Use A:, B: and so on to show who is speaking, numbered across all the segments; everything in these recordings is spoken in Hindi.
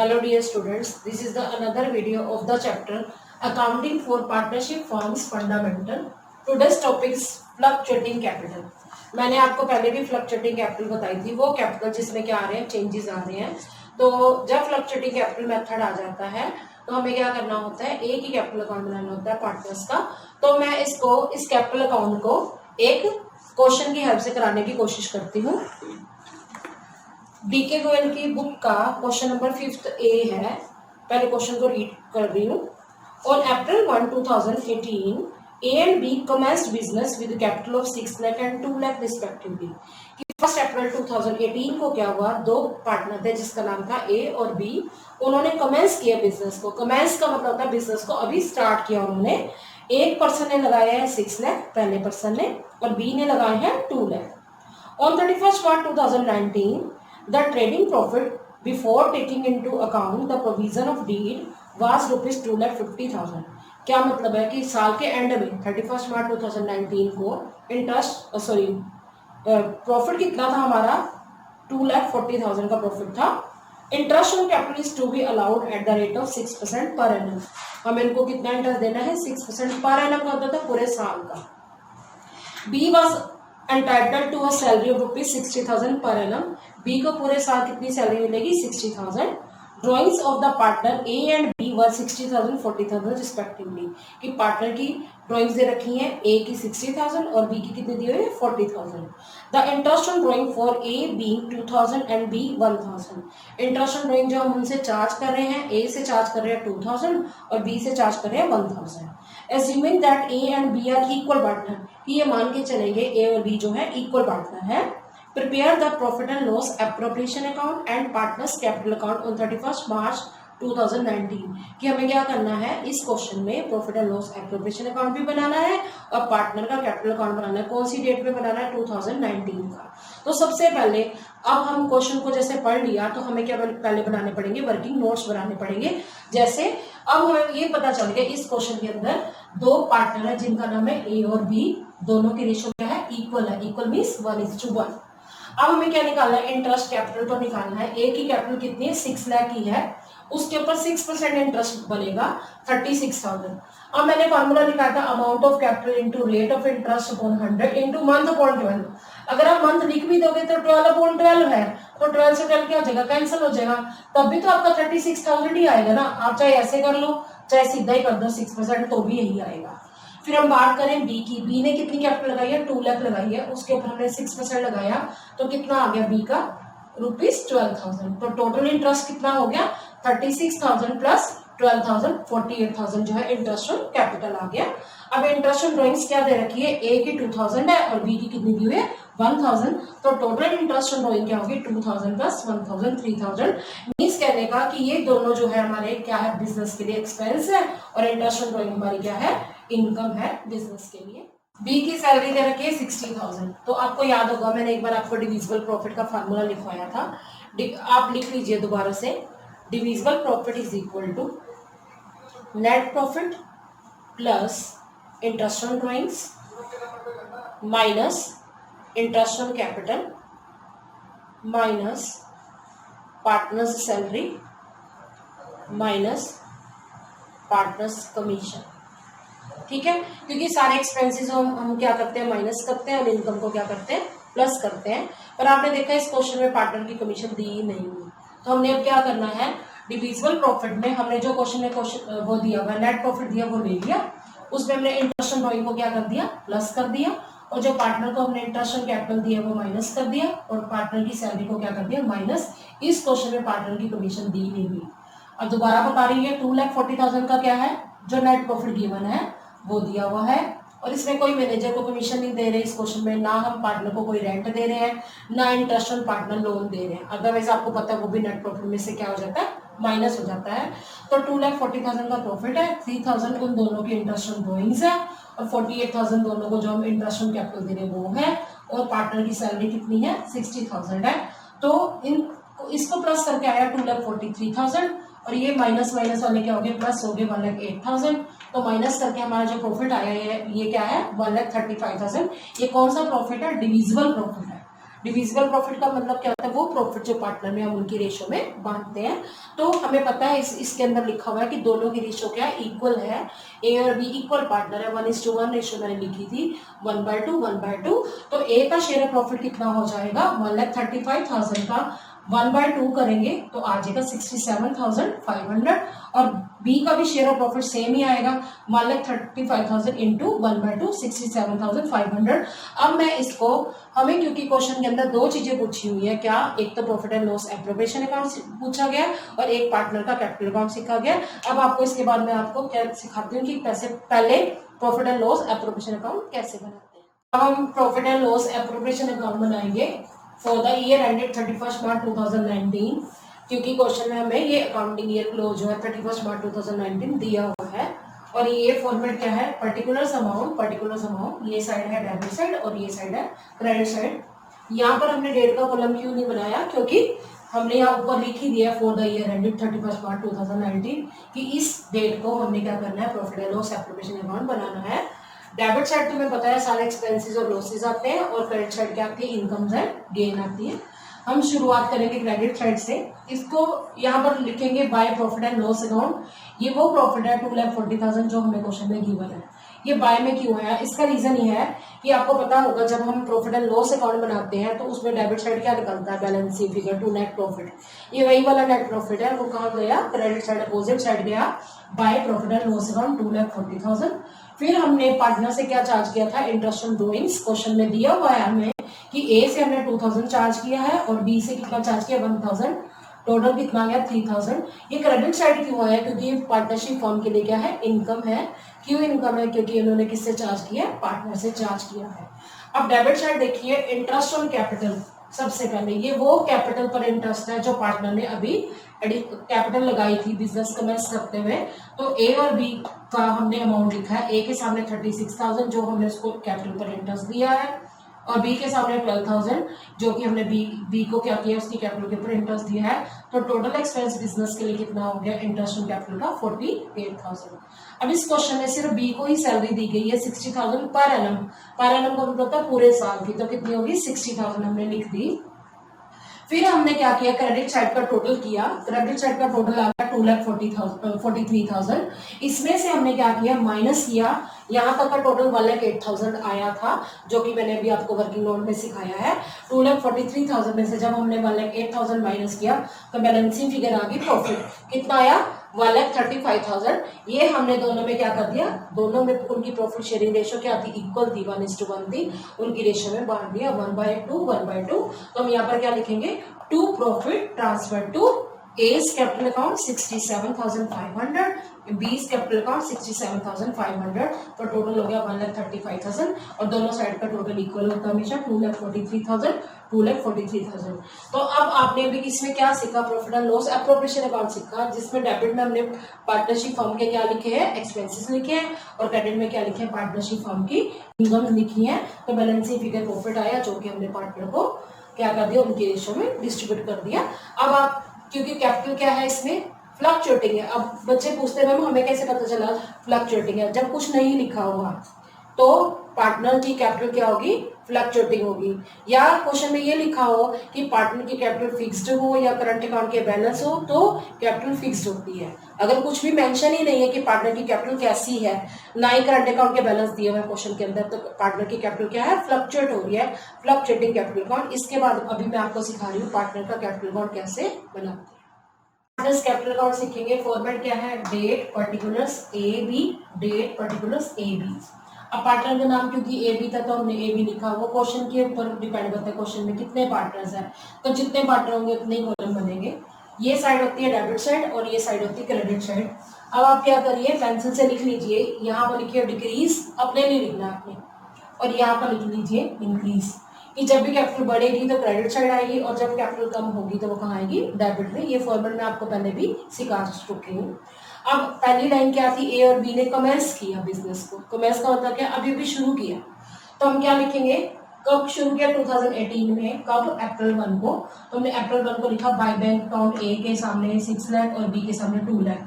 A: Hello dear students, this is the another video of the chapter Accounting for Partnership Firms Fundamental. Today's topic is Fluctuating Capital. मैंने आपको पहले भी फ्लक्चुएटिंग कैपिटल बताई थी, वो कैपिटल जिसमें क्या आ रहे हैं, चेंजेस आ रहे हैं। तो जब फ्लक्चुएटिंग कैपिटल मेथड आ जाता है तो हमें क्या करना होता है, एक ही कैपिटल अकाउंट बनाना होता है पार्टनर्स का। तो मैं इस कैपिटल अकाउंट को एक क्वेश्चन की हेल्प से कराने की कोशिश करती हूँ। डीके गोयल की बुक का क्वेश्चन नंबर 5 ए है। पहले क्वेश्चन को रीड कर रही हूँ। On April 1, 2018 A and B commenced business with capital of 6 lakh and 2 lakh respectively. कि 1 अप्रैल 2018 को क्या हुआ, दो पार्टनर थे जिसका नाम था ए और बी। उन्होंने कमेंस किया बिजनेस को। कमेंस का मतलब होता है बिजनेस को अभी स्टार्ट किया उन्होंने। एक पर्सन ने लगाया है 6 लाख पहले पर्सन ने, और बी ने लगाए हैं 2 lakh. On 31 March 2019 the trading profit before taking into account the provision of deed was rupees 2,50,000। क्या मतलब है कि साल के एंड में 31 मार्च 2019 को प्रॉफिट कितना था हमारा, 2,40,000 का प्रॉफिट था। Interest on capital is to be allowed at the rate of 6% per annum. हमें इनको कितना इंटरेस्ट देना है, 6% पर एनम का होता था पूरे साल का। B was entitled to a salary of rupees 60,000 per annum. B को पूरे साल कितनी सैलरी मिलेगी, 60,000। Drawings of the partner A and B were 60,000 40,000 respectively. कि पार्टनर की ड्रॉइंग्स दे रखी हैं, ए की 60,000 और बी की कितनी दी हुई है, 40,000। The interest on drawing for A B 2,000 and B 1,000। Interest on drawing जो हम उनसे चार्ज कर रहे हैं, ए से चार्ज कर रहे हैं 2,000 और बी से चार्ज कर रहे हैं 1,000। Assuming that A and B are equal partner, कि ये मान के चलेंगे ए और बी जो है इक्वल पार्टनर है। Prepare the profit and loss appropriation account and partners capital account on 31 March 2019। कि हमें क्या करना है, इस क्वेश्चन में profit and loss appropriation account भी बनाना है और पार्टनर का कैपिटल अकाउंट बनाना है। कौन सी डेट में बनाना है, 2019 का। तो सबसे पहले अब हम क्वेश्चन को जैसे पढ़ लिया तो हमें क्या पहले बनाने पड़ेंगे, वर्किंग नोट्स बनाने पड़ेंगे। जैसे अब हमें ये पता चल गया इस क्वेश्चन के अंदर दो पार्टनर है जिनका नाम है ए और बी, दोनों की रेशियो क्या है, इक्वल है। Equal means 1:1। अब हमें क्या निकालना है, इंटरेस्ट कैपिटल तो निकालना है। ए की कैपिटल कितनी है, 6 लाख की है, उसके ऊपर 6% इंटरेस्ट बनेगा 36,000। अब मैंने फॉर्मूला लिखा था amount of capital into rate of interest upon 100 into month upon 12। अगर आप मंथ लिख भी दोगे तो 12 अपॉन 12 है, तो 12 से 12 क्या हो जाएगा, कैंसिल हो जाएगा। तब भी तो आपका 36,000 ही आएगा ना। आप चाहे ऐसे कर लो चाहे सीधा ही कर दो 6%, तो भी यही आएगा। फिर हम बात करें बी की। बी ने कितनी कैपिटल लगाई है, 2 लाख लगाई है, उसके ऊपर हमने 6% लगाया तो कितना आ गया बी का, रुपीज 12,000। तो टोटल इंटरेस्ट कितना हो गया, 36,000 प्लस 12,000 48,000 जो है इंटरेस्ट ऑन कैपिटल आ गया। अब इंटरेस्ट ऑन ड्रॉइंग्स क्या दे रखी है, ए की 2,000 है और बी की कितनी दी हुई है, 1,000। तो टोटल इंटरेस्ट ऑन ड्रॉइंग क्या होगी, 2,000 प्लस 1,000 3,000। मीन्स कहने का कि ये दोनों जो है हमारे क्या है, बिजनेस के लिए एक्सपेंस है और इंटरेस्ट ऑन ड्रॉइंग हमारी क्या है, इनकम है बिजनेस के लिए। बी की सैलरी दे रखी है 60,000। तो आपको याद होगा मैंने एक बार आपको डिविजिबल प्रॉफिट का फार्मूला लिखवाया था, आप लिख लीजिए दोबारा से। Divisible profit is equal to net profit plus interest on drawings minus interest on capital minus partners salary minus partners commission. ठीक है, क्योंकि सारे एक्सपेंसेस हम क्या करते हैं, माइनस करते हैं और इनकम को क्या करते हैं, प्लस करते हैं। पर आपने देखा इस क्वेश्चन में पार्टनर की कमीशन दी ही नहीं हुई। तो हमने अब क्या करना है, डिविजिबल प्रॉफिट में हमने जो क्वेश्चन में वो दिया हुआ नेट प्रॉफिट दिया वो ले लिया, उसमें हमने इंटरेस्ट ऑन ड्रॉइंग को क्या कर दिया, प्लस कर दिया, और जो पार्टनर को हमने इंटरेस्ट ऑन कैपिटल दिया वो माइनस कर दिया, और पार्टनर की सैलरी को क्या कर दिया, माइनस। इस क्वेश्चन में पार्टनर की कमीशन दी नहीं हुई। अब दोबारा बता रही है 2,40,000 का क्या है, जो नेट प्रॉफिट गिवन है वो दिया हुआ है, और इसमें कोई मैनेजर को कमीशन नहीं दे रहे इस क्वेश्चन में, ना हम पार्टनर को कोई रेंट दे रहे हैं, ना इंटरेस्ट ऑन पार्टनर लोन दे रहे हैं। अदरवाइज आपको पता है वो भी नेट प्रॉफिट में से क्या हो जाता है, माइनस हो जाता है। तो 2,40,000 का प्रॉफिट है, 3,000 उन दोनों की इंटरेस्ट ऑन ड्रॉइंग्स है और 48,000 दोनों को जो हम इंटरेस्ट ऑन कैपिटल दे रहे हैं वो है, और पार्टनर की सैलरी कितनी है, 60,000 है। तो इसको प्लस करके आया 2,43,000, और ये माइनस माइनस वाले क्या हो गए, प्लस हो गए 1,08,000। तो माइनस करके हमारा जो प्रॉफिट आया है ये क्या है, 1,35,000। ये कौन सा प्रॉफिट है, डिविजिबल प्रॉफिट है। डिविजिबल प्रॉफिट का मतलब क्या होता है, वो प्रॉफिट जो पार्टनर में हम उनकी रेशो में बांटते हैं। तो हमें पता है इसके अंदर लिखा हुआ है कि दोनों की रेशो क्या है, इक्वल है। ए और बी इक्वल पार्टनर है, 1:1 रेशो मैंने लिखी थी, 1/2 1/2। तो ए का शेयर ऑफ प्रॉफिट कितना हो जाएगा, 1,35,000 का 1/2 करेंगे तो आ जाएगा 67,500। और बी का भी शेयर ऑफ प्रॉफिट सेम ही आएगा, 1,35,000 इंटू 1/2 67,500। अब मैं इसको, हमें क्योंकि क्वेश्चन के अंदर दो चीजें पूछी हुई है, क्या, एक तो profit and loss appropriation account पूछा गया और एक पार्टनर का कैपिटल अकाउंट सीखा गया। अब आपको इसके बाद मैं आपको क्या सिखाती हूँ कि पहले profit and loss appropriation account कैसे बनाते हैं। अब हम profit and loss appropriation account बनाएंगे for the year ended 31 March 2019, क्योंकि क्वेश्चन में हमें ये अकाउंटिंग ईयर क्लोज जो है 31 मार्च 2019 दिया हुआ है। और ये फॉर्मेट क्या है, पर्टिकुलर्स अमाउंट, ये साइड है डेबिट साइड और ये साइड है क्रेडिट साइड। यहाँ पर हमने डेट का कॉलम क्यों नहीं बनाया, क्योंकि हमने यहाँ ऊपर लिख ही दिया for the year ended 31 March 2019 कि इस डेट को हमने क्या करना है, profit and loss appropriation account बनाना है। डेबिट साइड तो मैं बताया सारे एक्सपेंसेस और लॉसेस आते हैं, और क्रेडिट साइड क्या आती है, इनकम्स एंड गेन आती है। हम शुरुआत करेंगे क्रेडिट साइड से। इसको यहाँ पर लिखेंगे bye profit and loss account. ये वो प्रॉफिट है 2,40,000 जो हमें क्वेश्चन में गिवन है। ये बाय में क्यों है, इसका रीजन ये है कि आपको पता होगा जब हम प्रॉफिट एंड लॉस अकाउंट बनाते हैं तो उसमें डेबिट साइड क्या निकलता है, balance sheet figure to net profit. ये वही वाला नेट प्रॉफिट है, वो कहाँ गया, क्रेडिट साइड अपोजिट साइड गया, by profit and loss account 2,40,000। फिर हमने पार्टनर से क्या चार्ज किया था, इंटरेस्ट ऑन ड्रॉइंग्स। क्वेश्चन में दिया हुआ है हमें कि ए से हमने 2,000 चार्ज किया है और बी से कितना चार्ज किया, 1,000। टोटल कितना गया, 3,000। ये क्रेडिट साइड क्यों है, क्योंकि ये पार्टनरशिप फर्म के लिए क्या है, इनकम है। क्यों इनकम है, क्योंकि उन्होंने किससे चार्ज किया है, पार्टनर से चार्ज किया है। अब डेबिट साइड देखिए, इंटरेस्ट ऑन कैपिटल। सबसे पहले ये वो कैपिटल पर इंटरेस्ट है जो पार्टनर ने अभी कैपिटल लगाई थी बिजनेस कमेंस करते हुए। तो ए और बी का हमने अमाउंट लिखा है, ए के सामने 36,000 जो हमने उसको कैपिटल पर इंटरेस्ट दिया है, और बी के सामने 12,000 जो कि हमने बी को क्या किया, उसकी कैपिटल के ऊपर इंटरेस्ट दिया है। तो टोटल एक्सपेंस बिजनेस के लिए कितना हो गया, इंटरेस्ट ऑन कैपिटल का 48,000। अब इस क्वेश्चन में सिर्फ बी को ही सैलरी दी गई है 60,000 पर एनम। पर एनम का मतलब था पूरे साल की, तो कितनी होगी, 60,000 हमने लिख दी। फिर हमने क्या किया, क्रेडिट साइड का टोटल किया। क्रेडिट साइड का टोटल आ गया 2,43,000। इसमें से हमने क्या किया, माइनस किया। यहाँ तक का टोटल 1,08,000 आया था, जो कि मैंने अभी आपको वर्किंग नोट में सिखाया है। 2,43,000 में से जब हमने 1,08,000 माइनस किया तो बैलेंसिंग फिगर आ गई प्रॉफिट। कितना आया, 1,35,000। ये हमने दोनों में क्या कर दिया, दोनों में उनकी प्रॉफिट शेयरिंग रेशो क्या थी, इक्वल थी, 1:1 थी। उनकी रेशो में बांट दिया 1/2 तो हम यहाँ पर क्या लिखेंगे, to profit transfer to A's capital account 67,500, B's capital account 67,500। तो टोटल हो गया 1,35,000 और दोनों साइड का टोटल इक्वल होता है हमेशा 2,43,000। तो अब आपने अभी इसमें क्या सीखा, profit and loss appropriation account सीखा, जिसमें डेबिट में हमने पार्टनरशिप फर्म के क्या लिखे हैं, एक्सपेंसेस लिखे हैं, और क्रेडिट में क्या लिखे हैं, पार्टनरशिप फर्म की इनकम लिखी है। तो बैलेंसिंग फिगर प्रॉफिट आया जो कि हमने पार्टनर को क्या कर दिया, उनके रेशो में डिस्ट्रीब्यूट कर दिया। अब आप, क्योंकि कैपिटल क्या है इसमें, फ्लक्चुएटिंग है। अब बच्चे पूछते हैं हमें कैसे पता चला फ्लक्चुएटिंग है, जब कुछ नहीं लिखा होगा तो पार्टनर की कैपिटल क्या होगी, फ्लक्चुएटिंग होगी। या क्वेश्चन में ये लिखा हो कि पार्टनर की कैपिटल फिक्स्ड हो या करंट अकाउंट के बैलेंस हो तो कैपिटल फिक्स्ड होती है। अगर कुछ भी मेंशन ही नहीं है कि पार्टनर की कैपिटल कैसी है, ना ही करंट अकाउंट के बैलेंस दिए हुए क्वेश्चन के अंदर, तो पार्टनर की कैपिटल क्या है, फ्लक्चुएट हो रही है, फ्लक्चुएटिंग कैपिटल अकाउंट। इसके बाद अभी मैं आपको सिखा रही हूँ पार्टनर का कैपिटल अकाउंट कैसे बनाते हैं। पार्टनर्स कैपिटल अकाउंट सीखेंगे, फॉर्मेट क्या है, date particulars A B, date particulars A B. अब पार्टनर का नाम क्योंकि ए बी था तो हमने ए बी लिखा, वो क्वेश्चन के ऊपर डिपेंड करता है क्वेश्चन में कितने पार्टनर्स हैं, तो जितने पार्टनर होंगे उतने ही कॉलम बनेंगे। ये साइड होती है डेबिट साइड और ये साइड होती है क्रेडिट साइड। अब आप क्या करिए, पेंसिल से लिख लीजिए, यहाँ पर लिखिए डिक्रीज, अपने लिए लिखना आपने, और यहाँ पर लिख लीजिए इंक्रीज, कि जब भी कैपिटल बढ़ेगी तो क्रेडिट साइड आएगी और जब कैपिटल कम होगी तो वो कहाँ आएगी, डेबिट में। ये फॉर्मेट मैं आपको पहले भी सिखा चुकी हूँ। अब पहली लाइन क्या थी, ए और बी ने कमेंस किया बिजनेस को। कमेंस का मतलब क्या, अभी भी शुरू किया। तो हम क्या लिखेंगे, कब शुरू किया, 2018 में। कब, अप्रैल 1 को। तो हमने अप्रैल 1 को लिखा बाय बैंक अकाउंट ए के सामने 6 लाख और बी के सामने 2 लाख।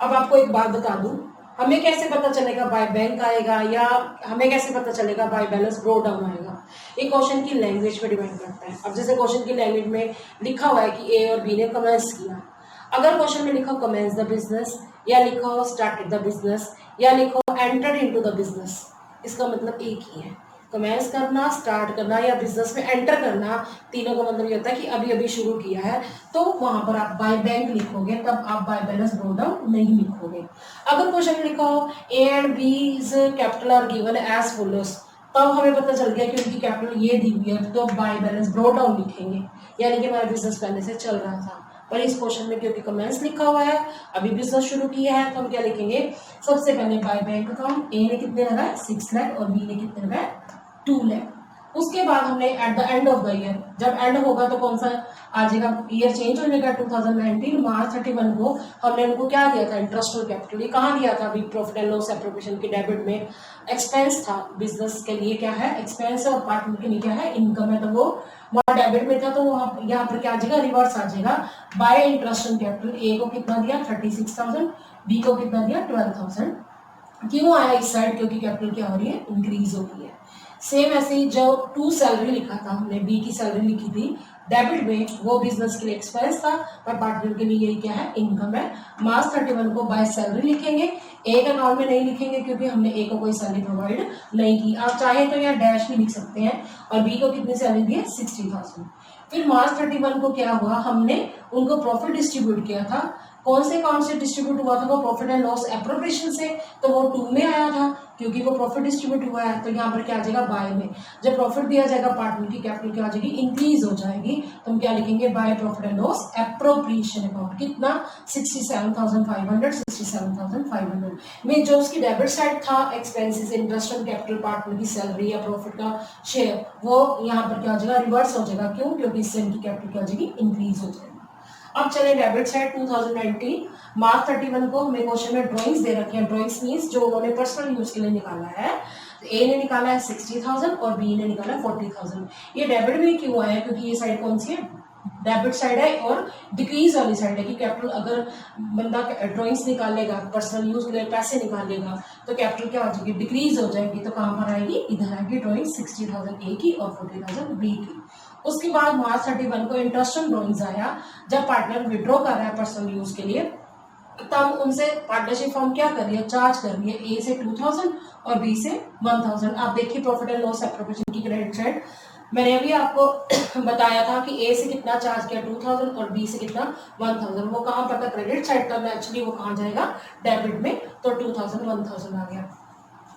A: अब आपको एक बात बता दूं, हमें कैसे पता चलेगा बाय बैंक आएगा या हमें कैसे पता चलेगा बाय बैलेंस ब्रो डाउन आएगा? ये क्वेश्चन की लैंग्वेज पे डिपेंड करता है। अब जैसे क्वेश्चन की लैंग्वेज में लिखा हुआ है कि ए और बी ने कमेंस किया, अगर क्वेश्चन में लिखा हो कमेंस द बिजनेस या लिखा हो स्टार्टेड द बिजनेस या लिखा हो एंटर्ड इनटू द बिजनेस, इसका मतलब एक ही है। कमेंस करना, स्टार्ट करना या बिजनेस में एंटर करना, तीनों का मतलब ये होता है कि अभी अभी शुरू किया है। तो वहां पर आप बाय बैंक लिखोगे, तब आप बाय बैलेंस ब्रो डाउन नहीं लिखोगे। अगर क्वेश्चन में लिखा हो A and B is capital are given as follows, तब हमें पता चल गया कि उनकी कैपिटल ये दी हुई है, तो बाय बैलेंस ब्रो डाउन लिखेंगे, यानी कि हमारा बिजनेस पहले से चल रहा था। पर इस क्वेश्चन में क्योंकि कमेंस लिखा हुआ है, अभी बिजनेस शुरू किया है, तो हम क्या लिखेंगे? सबसे पहले बाय बैंक अकाउंट, ए ने कितने लगाए 6 लाख और बी ने कितने लगाए 2 लाख। उसके बाद हमने at the end of the year, जब एंड होगा तो कौन सा आ जाएगा? ईयर चेंज हो जाएगा 2019 मार्च 31 को हमने उनको क्या दिया था? Interest on capital. ये कहाँ दिया था? अभी प्रॉफिट एंड लॉस एप्रोप्रिएशन के डेबिट में एक्सपेंस था। बिजनेस के लिए क्या है? एक्सपेंस है, और पार्टनर के लिए क्या है? इनकम है। तो वो वहाँ डेबिट में था, तो वहाँ यहाँ पर क्या आ जाएगा? रिवर्स आ जाएगा। Bye interest on capital A को कितना दिया? 36,000, बी को कितना दिया? 12,000। क्यों आया इस साइड? क्योंकि कैपिटल क्या हो रही है? इंक्रीज हो रही है। सेम ऐसे ही जो टू सैलरी लिखा था हमने, बी की सैलरी लिखी थी डेबिट में, वो बिजनेस के लिए एक्सपेंस था, पर पार्टनर के लिए यही क्या है? इनकम है। मार्च 31 को बाय सैलरी लिखेंगे, ए के अकाउंट में नहीं लिखेंगे क्योंकि हमने ए को कोई सैलरी प्रोवाइड नहीं की। आप चाहे तो यहाँ डैश भी लिख सकते हैं। और बी को कितनी सैलरी दी है? 60,000। फिर मार्च 31 को क्या हुआ? हमने उनको प्रॉफिट डिस्ट्रीब्यूट किया था। कौन से अकाउंट से डिस्ट्रीब्यूट हुआ था? वो प्रॉफिट एंड लॉस एप्रोप्रिएशन से, तो वो 2 में आया था क्योंकि वो प्रॉफिट डिस्ट्रीब्यूट हुआ है। तो यहाँ पर क्या आ जाएगा? बाय में। जब प्रॉफिट दिया जाएगा पार्टनर की कैपिटल क्या आ जाएगी? इंक्रीज हो जाएगी। तो हम क्या लिखेंगे? Bye profit and loss appropriation account. कितना? 67,500, 67,500 में जो उसकी डेबिट साइड था expenses, interest on capital, partner की सैलरी या प्रॉफिट का शेयर, वो यहाँ पर क्या हो जाएगा? रिवर्स हो जाएगा। क्यों? क्योंकि इससे इनकी कैपिटल क्या हो जाएगी? इंक्रीज हो जाएगी। अब चले डेबिट साइड 2019 मार्च 31 को हमें क्वेश्चन में ड्राइंग्स दे रखे हैं। ड्राइंग्स मींस जो उन्होंने पर्सनल यूज के लिए निकाला है। ए ने निकाला है 60,000 और बी ने निकाला है 40,000। ये डेबिट में क्यों आया? क्योंकि ये साइड कौन सी है? डेबिट साइड है और डिक्रीज वाली साइड है कि कैपिटल, अगर बंदा ड्राइंग्स निकालेगा पर्सनल यूज के लिए, पैसे निकालेगा, तो कैपिटल क्या हो जाएगी? डिक्रीज हो जाएगी। तो कहां पर आएगी? इधर आएगी ड्राइंग 60,000 ए की और 40,000 बी की। उसके बाद मार्च 31 को इंटरेस्ट ऑन ड्राइंग्स आया। जब पार्टनर विड्रॉ कर रहा है पर्सनल यूज के लिए, तब उनसे पार्टनरशिप फॉर्म क्या कर रही है? चार्ज कर रही है। ए से 2,000 और बी से 1,000। आप देखिए प्रॉफिट एंड लॉस एप्रोप्रिएशन की क्रेडिट साइड, मैंने अभी आपको बताया था कि ए से कितना चार्ज किया? 2,000 और बी से कितना? 1,000। वो कहाँ पर था? क्रेडिट साइड का। एक्चुअली वो कहाँ जाएगा? डेबिट में। तो 2,000 1,000 आ गया।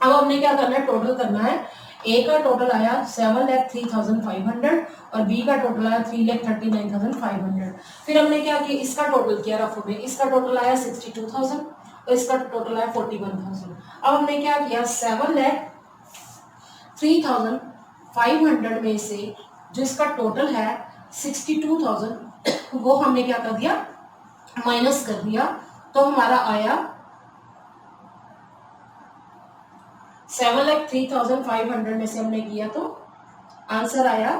A: अब हमने क्या करना है? टोटल करना है। ए का टोटल आया 7,03,500 और बी का टोटल आया 3,39,500। फिर हमने क्या किया? इसका टोटल किया रफू में। इसका टोटल आया 62,000 और इसका टोटल आया 41,000। अब हमने क्या किया? 7,03,500 में से जो इसका टोटल है 62,000, वो हमने क्या कर दिया? माइनस कर दिया। तो हमारा आया 7,03,500 में से हमने किया तो आंसर आया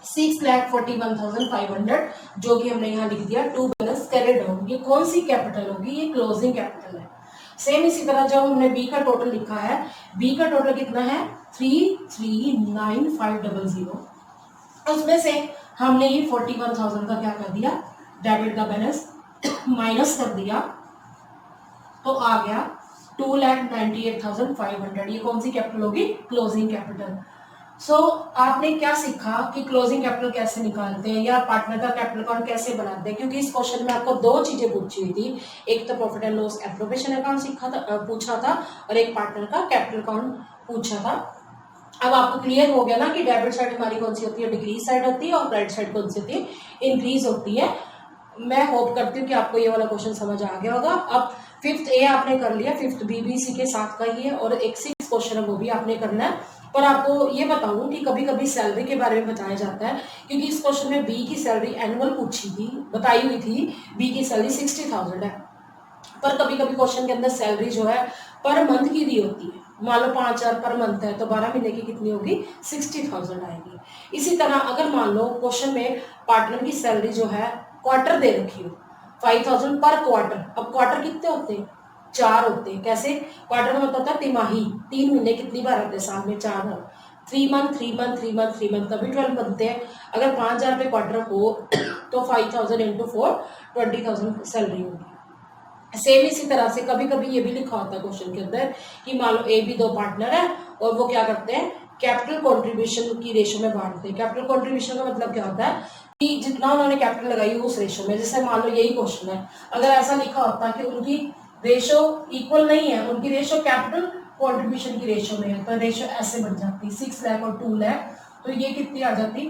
A: 6,41,500, जो कि हमने यहाँ लिख दिया टू बैलेंस कैरिड आउट। ये कौन सी कैपिटल होगी? ये क्लोजिंग कैपिटल है। सेम इसी तरह जब हमने बी का टोटल लिखा है, बी का टोटल कितना है? 33,9500। उसमें से हमने ये 41,000 का क्या कर दिया? डेबिट का बैलेंस माइनस कर दिया, तो आ गया 2,98,500। ये कौन सी कैपिटल होगी? Closing capital. सो आपने क्या सीखा कि क्लोजिंग कैपिटल कैसे निकालते हैं या पार्टनर का कैपिटल अकाउंट कैसे बनाते हैं? क्योंकि इस क्वेश्चन में आपको दो चीजें पूछी हुई थी। एक तो profit and loss appropriation account पूछा था और एक पार्टनर का कैपिटल अकाउंट पूछा था। अब आपको क्लियर हो गया ना कि डेबिट साइड हमारी कौन सी होती है? डिक्रीज साइड होती है, और क्रेडिट साइड कौन सी होती है? इंक्रीज होती है। मैं होप करती हूँ कि आपको ये वाला क्वेश्चन समझ आ गया होगा। अब 5th ए आपने कर लिया, 5th बी भी इसी के साथ का ही है, और एक 6th क्वेश्चन है वो भी आपने करना है। पर आपको ये बताऊं कि कभी कभी सैलरी के बारे में बताया जाता है, क्योंकि इस क्वेश्चन में बी की सैलरी एनुअल पूछी थी, बताई हुई थी। बी की सैलरी 60,000 है, पर कभी कभी क्वेश्चन के अंदर सैलरी जो है पर मंथ की दी होती है। मान लो 5,000 पर मंथ है, तो 12 महीने की कितनी होगी? 60,000 आएगी। इसी तरह अगर मान लो क्वेश्चन में पार्टनर की सैलरी जो है क्वार्टर दे रखी हो, 5,000 पर क्वार्टर। अब क्वार्टर कितने होते हैं? 4 होते हैं। कैसे? क्वार्टर का मतलब होता है तिमाही, 3 महीने कितनी बार आते हैं साल में? 4 बार। 3 मंथ 3 मंथ 3 मंथ 3 मंथ तभी 12 बनते हैं। अगर 5,000 रुपये क्वार्टर हो तो 5,000 इंटू 4 20,000 सैलरी होगी। सेम इसी तरह से कभी कभी ये भी लिखा होता है क्वेश्चन के अंदर कि मान लो ए बी 2 पार्टनर है और वो क्या करते हैं, कैपिटल कंट्रीब्यूशन की रेशो में बांटते हैं। कैपिटल कंट्रीब्यूशन का मतलब क्या होता है कि जितना उन्होंने कैपिटल लगाई उस रेशो में। जैसे मान लो यही क्वेश्चन है, अगर ऐसा लिखा होता कि उनकी रेशो इक्वल नहीं है, उनकी रेशो कैपिटल कंट्रीब्यूशन की रेशो में है, तो रेशो ऐसे बन जाती 6 लाख और 2 लाख, तो ये कितनी आ जाती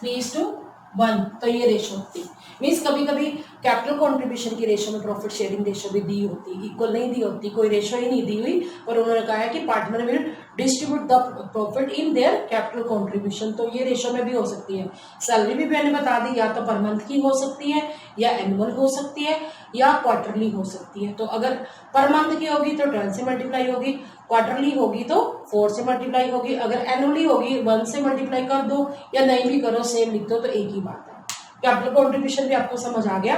A: 3:1, तो ये रेशो होती। मीन्स कभी कभी कैपिटल कंट्रीब्यूशन की रेशो में प्रॉफिट शेयरिंग रेशो भी दी होती, इक्वल नहीं दी होती, कोई रेशो ही नहीं दी हुई, पर उन्होंने कहा है कि partner will distribute the profit in their capital contribution, तो ये रेशो में भी हो सकती है। सैलरी भी मैंने बता दी, या तो पर मंथ की हो सकती है, या एनुअल हो सकती है, या क्वार्टरली हो सकती है। तो अगर पर मंथ की होगी तो 12 से मल्टीप्लाई होगी, क्वार्टरली होगी तो 4 से मल्टीप्लाई होगी, अगर एनुअली होगी 1 से मल्टीप्लाई कर दो, या नहीं भी करो सेम लिख दो, तो एक ही बात है। कैपिटल कंट्रीब्यूशन भी आपको समझ आ गया।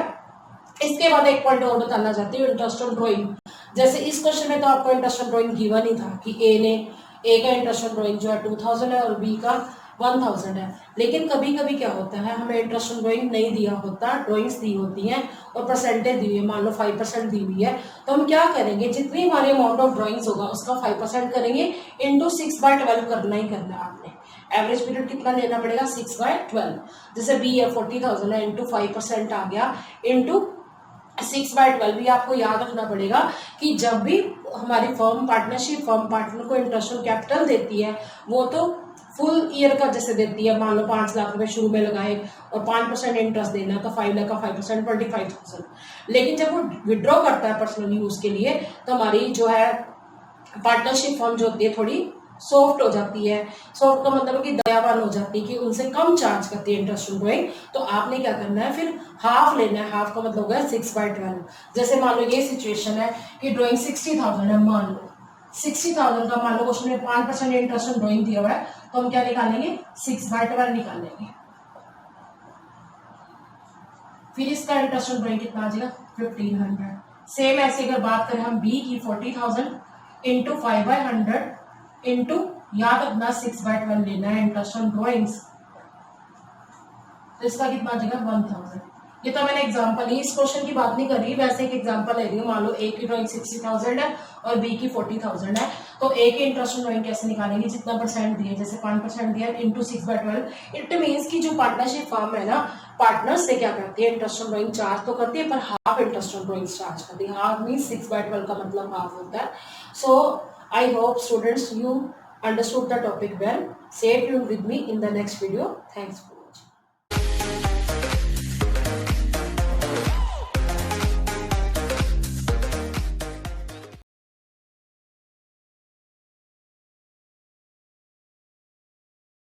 A: इसके बाद एक पॉइंट और बताना चाहती हूँ, इंटरेस्ट ऑन ड्रॉइंग। जैसे इस क्वेश्चन में तो आपको इंटरेस्ट ऑन ड्रॉइंग गिवन ही था कि ए का इंटरेस्ट ऑन ड्रॉइंग जो है 2000 है और बी का 1000 है। लेकिन कभी कभी क्या होता है, हमें इंटरेस्ट ऑन ड्रॉइंग नहीं दिया होता, ड्रॉइंग्स दी होती हैं और परसेंटेज दी हुई है, मान लो 5% दी हुई है, तो हम क्या करेंगे, जितनी हमारी अमाउंट ऑफ ड्रॉइंग्स होगा उसका 5% करेंगे, इंटू 6/12 करना ही करना है आपने। एवरेज पीरियड कितना लेना पड़ेगा, 6/12। जैसे बी है 40,000 है, इंटू 5% आ गया, इंटू 6/12। भी आपको याद रखना पड़ेगा कि जब भी हमारी फर्म पार्टनरशिप फर्म पार्टनर को इंटरेस्ट ऑन कैपिटल देती है, वो तो फुल ईयर का जैसे देती है, मान लो 5 लाख रुपए शुरू में लगाए और 5% इंटरेस्ट देना, तो 5 लाख का 5% 25,000। लेकिन जब वो विड्रॉ करता है पर्सनल यूज के लिए, तो हमारी जो है पार्टनरशिप फर्म जो होती है थोड़ी सॉफ्ट हो जाती है। सॉफ्ट का मतलब कि दयावान हो जाती है, कि उनसे कम चार्ज करती है इंटरेस्ट ऑन ड्रॉइंग। तो आपने क्या करना है, फिर हाफ लेना है, हाफ का मतलब होगा 6/12। जैसे मान लो ये सिचुएशन है कि ड्रॉइंग 60,000 है, मान लो 60,000 का, मान लो क्वेश्चन में 5% इंटरेस्ट ऑन ड्रॉइंग दिया हुआ है, तो हम क्या निकालेंगे, 6/12 निकालेंगे। फिर इसका इंटरेस्ट ऑन ड्रॉइंग कितना आ जाएगा, 1500। सेम ऐसे अगर बात करें हम बी की 40,000 इंटू 5/100 इंटू, याद रखना 6/12 लेना है इंटरेस्ट ऑन ड्रॉइंग्स, तो इसका कितना आ जाएगा 1000। ये तो मैंने एग्जांपल ही, इस क्वेश्चन की बात नहीं कर रही, वैसे एक एग्जांपल ले रही हूँ। मान लो ए की ड्रॉइंग 60,000 है और बी की 40,000 है, तो ए के इंटरेस्ट ऑन ड्रॉइंग कैसे निकालेंगे, जितना परसेंट दिए, जैसे 5% दिया इंटू 6/12। इट मीन्स की जो पार्टनरशिप फर्म है ना, पार्टनर से क्या करती है, इंटरेस्ट ऑन ड्रॉइंग चार्ज तो करती है, पर half interest on drawing charge करती है। हाफ मीन्स 6/12 का मतलब हाफ होता है। So I hope students you understood the topic well. Stay tuned with me in the next video. Thanks.